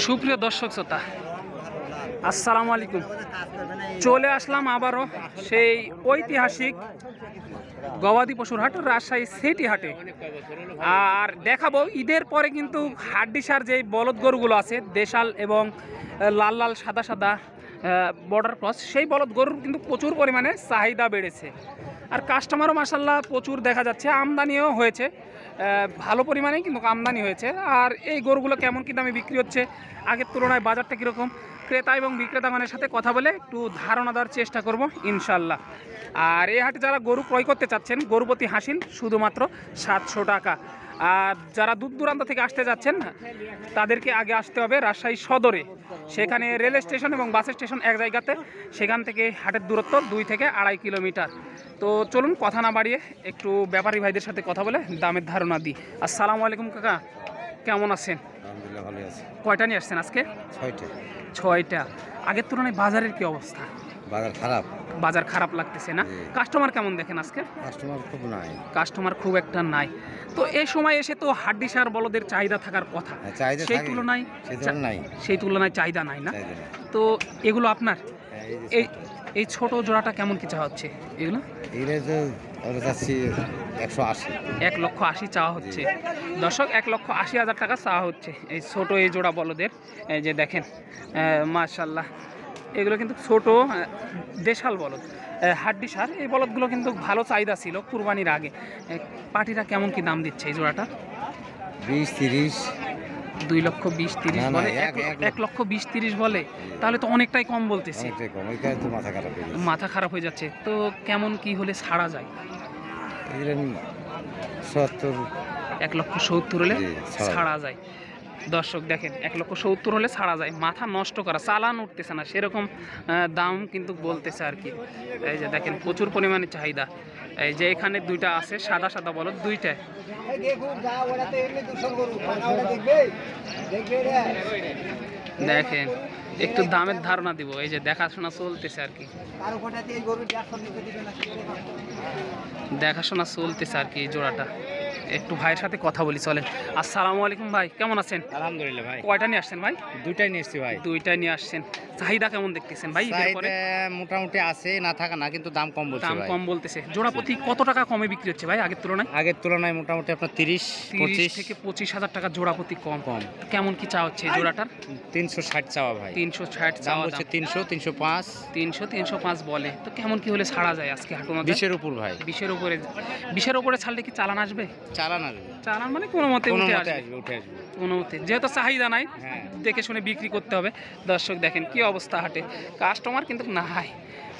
সুপ্রিয় দর্শক শ্রোতা, আসসালামু আলাইকুম। চলে আসলাম আবারও সেই ঐতিহাসিক গবাদি পশুর হাট রাজশাহী সিটি হাটে। আর দেখাবো ঈদের পরে কিন্তু হাড্ডিসার যে বলদ গরুগুলো আছে, দেশাল এবং লাল লাল সাদা সাদা বর্ডার ক্রস, সেই বলদ গরুর কিন্তু প্রচুর পরিমাণে চাহিদা বেড়েছে। আর কাস্টমারও মাসাল্লাহ প্রচুর দেখা যাচ্ছে, আমদানিও হয়েছে, ভালো পরিমাণেই কিন্তু আমদানি হয়েছে। আর এই গরুগুলো কেমন কী দামে বিক্রি হচ্ছে, আগের তুলনায় বাজারটা কীরকম, ক্রেতা এবং বিক্রেতাগণের সাথে কথা বলে একটু ধারণা দেওয়ার চেষ্টা করব ইনশাল্লাহ। আর এই হাটে যারা গরু ক্রয় করতে চাচ্ছেন, গরু প্রতি হাসিল শুধুমাত্র 700 টাকা। আর যারা দূর দূরান্ত থেকে আসতে যাচ্ছেন তাদেরকে আগে আসতে হবে রাজশাহী সদরে, সেখানে রেল স্টেশন এবং বাস স্টেশন এক জায়গাতে, সেখান থেকে হাটের দূরত্ব 2 থেকে 2.5 কিলোমিটার। তো চলুন কথা না বাড়িয়ে একটু ব্যাপারী ভাইদের সাথে কথা বলে দামের ধারণা দিই। আসসালামু আলাইকুম কাকা, কেমন আছেন? আলহামদুলিল্লাহ ভালো আছি। কয়টা নিয়ে আসছেন আজকে? 6টা। আগের তুলনায় বাজারের কি অবস্থা? বাজার খারাপ। বাজার খারাপ লাগতেছে না? কাস্টমার কেমন দেখেন আজকে? কাস্টমার খুব নাই। কাস্টমার খুব একটা নাই। তো এই সময় এসে তো হাড্ডিসার বলদের চাহিদা থাকার কথা, সেই তুলনায় চাহিদা নাই না? তো এগুলো আপনার এই ছোট জোড়াটা কেমন কি চাওয়া হচ্ছে? এগুলো 1,80,000 চাওয়া হচ্ছে। দর্শক, 1,80,000 টাকা চাওয়া হচ্ছে এই ছোট এই জোড়া বলদের। এই যে দেখেন মাশাল্লাহ, এগুলো কিন্তু ছোট দেশাল বলদ, হাড্ডিসার। এই বলদগুলো কিন্তু ভালো চাহিদা ছিল কুরবানির আগে। পাটিরা কেমন কি দাম দিচ্ছে এই জোড়াটা? 20-30। 2,20,30 বলে, 1,20,30 বলে, তাহলে তো অনেকটাই কম বলতেছে। মাথা খারাপ হয়ে যাচ্ছে। তো কেমন কি হলে ছাড়া যায়? 1,70,000 হলে ছাড়া যায়। দর্শক দেখেন, 1,70,000 হলে ছাড়া যায়। মাথা নষ্ট করা, চালান উঠতেছে না, সেরকম দাম কিন্তু বলতেছে আর কি। এই যে দেখেন প্রচুর পরিমাণে চাহিদা। এই যে এখানে 2টা আছে সাদা সাদা বলদ, 2টা। দেখেন একটু দামের ধারণা দিব। এই যে দেখাশোনা চলতেছে আর কি, দেখাশোনা চলতেছে আর কি এই জোড়াটা। একটু ভাইয়ের সাথে কথা বলি, চলেন। আসসালামু আলাইকুম ভাই, কেমন আছেন? আলহামদুলিল্লাহ ভাই। কয়টা নিয়ে আসছেন ভাই? 2টাই নিয়ে এসেছি ভাই। 2টাই নিয়ে আসছেন। চাহিদা কেমন দেখতেছেন ভাই? মোটামুটি আছে, না থাকা না, কিন্তু দাম কম বলছে। দাম কম বলতেছে। জোড়া প্রতি কত টাকা কমে বিক্রি হচ্ছে ভাই আগের তুলনায়? আগের তুলনায় মোটামুটি আপনার 30 থেকে 25,000 টাকা জোড়া প্রতি কম। কেমন কি চাওয়া হচ্ছে এই জোড়াটার? 360 চাওয়া ভাই। 360 চাওয়া হচ্ছে। 300, 305, 305 বলে। তো কেমন কি হলে ছাড়া যায় আজকে হাটুর মধ্যে? 20-এর উপর ভাই। 20-এর উপরে ছাড়লে কি চালান আসবে? চালান আসবে। চালান মানে কোনো মতে উঠে আসবে। কোনো মতে, যেহেতু চাহিদা নাই, দেখে শুনে বিক্রি করতে হবে। দর্শক দেখেন কি অবস্থা হাটে, কাস্টমার কিন্তু নাই।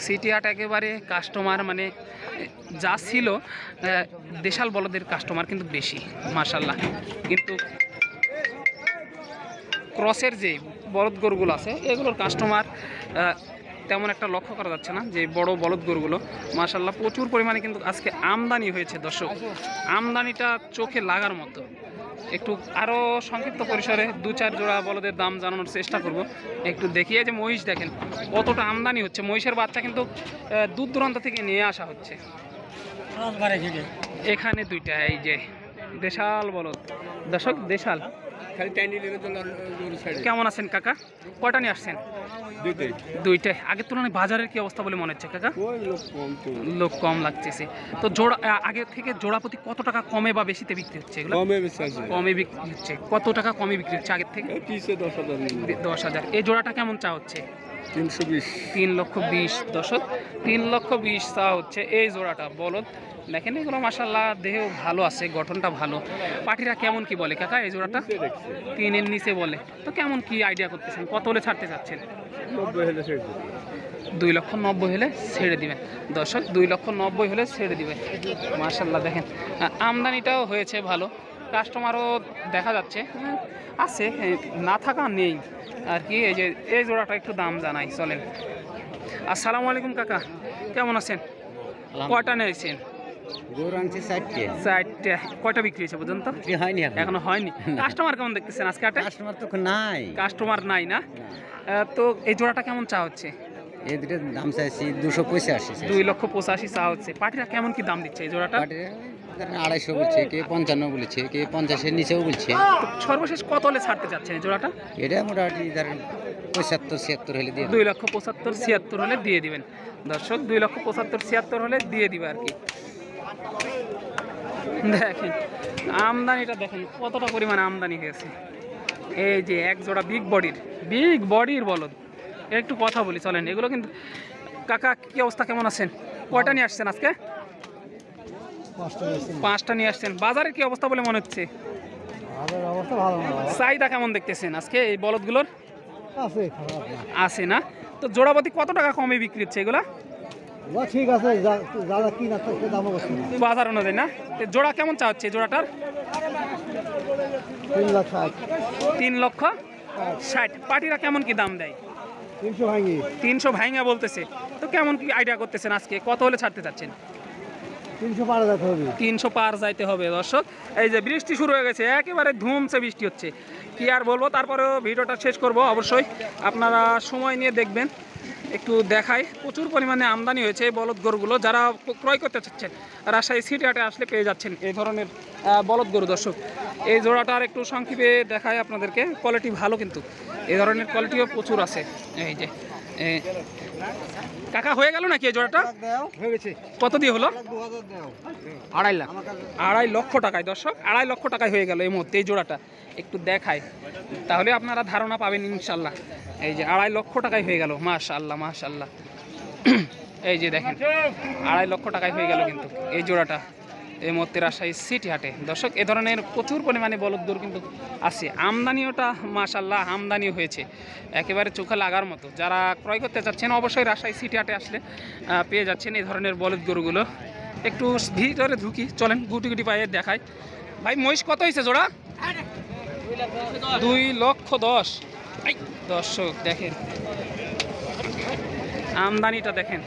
সিটি হাট একেবারে কাস্টমার মানে যা ছিল, দেশাল বলদের কাস্টমার কিন্তু বেশি মাশাল্লাহ। কিন্তু ক্রসের যে বলদ গরুগুলো আছে, এগুলোর কাস্টমার তেমন একটা লক্ষ্য করা যাচ্ছে না। যে বড় বলদ গরুগুলো মাশাল্লাহ প্রচুর পরিমাণে কিন্তু আজকে আমদানি হয়েছে। দর্শক, আমদানিটা চোখে লাগার মতো। একটু আরও সংক্ষিপ্ত পরিসরে 2-4 জোড়া বলদের দাম জানানোর চেষ্টা করব। একটু দেখিয়ে যে মহিষ দেখেন কতটা আমদানি হচ্ছে। মহিষের বাচ্চা কিন্তু দূর দূরান্ত থেকে নিয়ে আসা হচ্ছে। এখানে 2টা, এই যে দেশাল বলদ। দর্শক দেশাল। কেমন আছেন কাকা? কয়টা নিয়ে আসছেন? 2টাই। আগের তুলনায় বাজারের কি অবস্থা বলে মনে হচ্ছে কাকা? লোক কম লাগতেছে। তো জোড়া আগের থেকে জোড়া প্রতি কত টাকা কমে বা বেশিতে বিক্রি হচ্ছে? এগুলো কমে বিক্রি হচ্ছে। কত টাকা কমে বিক্রি হচ্ছে আগের থেকে? 10,000। এই জোড়াটা কেমন চা হচ্ছে? 3,20,000। দর্শক, 3,20,000 চা হচ্ছে এই জোড়াটা বলদ। দেখেন এগুলো মাশাল্লাহ দেহেও ভালো আছে, গঠনটা ভালো। পাটিরা কেমন কি বলে কাকা এই জোড়াটা? 3-এর নিচে বলে। তো কেমন কি আইডিয়া করতেছেন, কত হলে ছাড়তে চাচ্ছেন? 2,90,000 হলে ছেড়ে দিবেন। দর্শক, 2,90,000 হলে ছেড়ে দিবেন। মাশাল্লাহ দেখেন আমদানিটাও হয়েছে ভালো, কাস্টমারও দেখা যাচ্ছে আছে, না থাকা নেই আর কি। এই যে এই জোড়াটা একটু দাম জানাই, চলেন। আসসালামু আলাইকুম কাকা, কেমন আছেন? কয়টা নিয়েছেন? 4টা। কয়টা বিক্রি হয়েছে পর্যন্ত? এখনো হয়নি। কাস্টমার কেমন দেখতেছেন আজকে হাটে? কাস্টমার নাই না? তো এই জোড়াটা কেমন চা হচ্ছে? এই দুটোর দাম চাইছি 285। 2,85,000 চা হচ্ছে। পাটিরা কেমন কি দাম দিচ্ছে এই জোড়াটা? 250 বলছে, কে 55 বলেছে, কে 50-এর নিচেও বলছে। তো সর্বশেষ কত হলে ছাড়তে চাচ্ছেন এই জোড়াটা? এটা মোটামুটি ধরেন 75-76 হলে দিয়ে 2,75,76 হলে দিয়ে দিবেন দর্শক। 2,75,76 হলে দিয়ে দিবে আর কি। দেখেন আমদানিটা দেখেন কতটা পরিমাণে আমদানি হয়েছে। এই যে এক জোড়া বিগ বডির বলদ। একটু কথা বলি চলেন। এগুলো কিন্তু কাকা কি অবস্থা, কেমন আছেন? কয়টা নিয়ে আসছেন আজকে? 5টা নিয়ে আসছেন। বাজারের কি অবস্থা বলে মনে হচ্ছে? চাহিদা কেমন দেখতেছেন আজকে এই বলদগুলোর? আছে না? তো জোড়াপতি কত টাকা কমে বিক্রি হচ্ছে এগুলা? ঠিক আছে, বাজার অনুযায়ী না? তো জোড়া কেমন চা হচ্ছে জোড়াটার? 3,60,000। পাটিরা কেমন কি দাম দেয়? 300 ভাঙা বলতেছে। তো কেমন কি আইডিয়া করতেছেন আজকে কত হলে ছাড়তে চাচ্ছেন? 300 পার যাইতে হবে দর্শক। এই যে বৃষ্টি শুরু হয়ে গেছে, একেবারে ধুমসে বৃষ্টি হচ্ছে, কি আর বলবো। তারপরেও ভিডিওটা শেষ করব, অবশ্যই আপনারা সময় নিয়ে দেখবেন। একটু দেখাই, প্রচুর পরিমাণে আমদানি হয়েছে এই বলদ গরুগুলো। যারা ক্রয় করতে চাচ্ছেন রাজশাহী সিটি হাটে আসলে পেয়ে যাচ্ছেন এই ধরনের বলদ গরু দর্শক। এই জোড়াটার একটু সংক্ষেপে দেখায় আপনাদেরকে, কোয়ালিটি ভালো, কিন্তু এই ধরনের কোয়ালিটিও প্রচুর আছে। এই যে কাকা হয়ে গেল নাকি এই জোড়াটা? কত দিয়ে হলো? 2.5 লাখ। 2.5 লক্ষ টাকায় দর্শক, 2.5 লক্ষ টাকায় হয়ে গেল এই মুহূর্তে এই জোড়াটা। একটু দেখায় তাহলে আপনারা ধারণা পাবেন ইনশাল্লাহ। এই যে 2.5 লক্ষ টাকায় হয়ে গেল, মাশাআল্লাহ মাশাআল্লাহ। এই যে দেখেন 2.5 লক্ষ টাকায় হয়ে গেল কিন্তু এই জোড়াটা এই মুহূর্তে রাজশাহী সিটি হাটে দর্শক। এ ধরনের প্রচুর পরিমাণে বলদ গরু কিন্তু আছে। আমদানিওটা মাশাআল্লাহ আমদানি হয়েছে একেবারে চোখে লাগার মতো। যারা ক্রয় করতে চাচ্ছেন অবশ্যই রাজশাহী সিটি হাটে আসলে পেয়ে যাচ্ছেন এই ধরনের বলদ গরুগুলো। একটু ভিতরে ঢুকি চলেন, গুটি পায়ে দেখায়। ভাই মহিষ কত হয়েছে জোড়া? 2,10,000 দর্শক। দেখেন আমদানিটা দেখেন,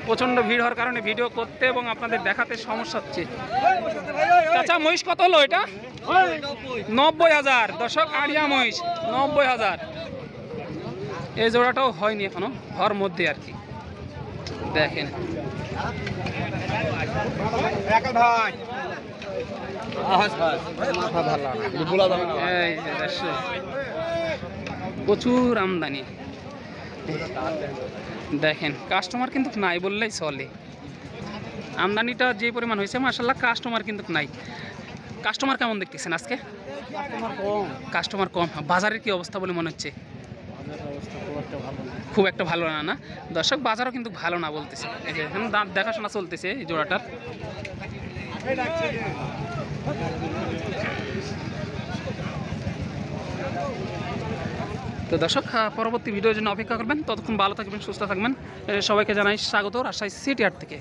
প্রচণ্ড ভিড় হওয়ার কারণে ভিডিও করতে এবং আপনাদের দেখাতে সমস্যা হচ্ছে। চাচা মহিষ কত হলো এটা? 90,000 দর্শক। আড়িয়া মহিষ 90,000। এই জোড়াটাও হয়নি এখনো, হওয়ার মধ্যে আর কি। দেখেন এই যে দর্শক প্রচুর আমদানি। দেখেন কাস্টমার কিন্তু নাই বললেই চলে। আমদানিটা যে পরিমাণ হয়েছে মাশাআল্লাহ, কাস্টমার কিন্তু নাই। কাস্টমার কেমন দেখতেছেন আজকে? কাস্টমার কম। বাজারের কি অবস্থা বলে মনে হচ্ছে? খুব একটা ভালো না দর্শক, বাজারও কিন্তু ভালো না বলতেছে। এই যে এখন দাঁত দেখাশোনা চলতেছে এই জোড়াটার। তো দর্শক পরবর্তী ভিডিওর জন্য অপেক্ষা করবেন। ততক্ষণ ভালো থাকবেন, সুস্থ থাকবেন। সবাইকে জানাই স্বাগত রাজশাহী সিটি হাট থেকে।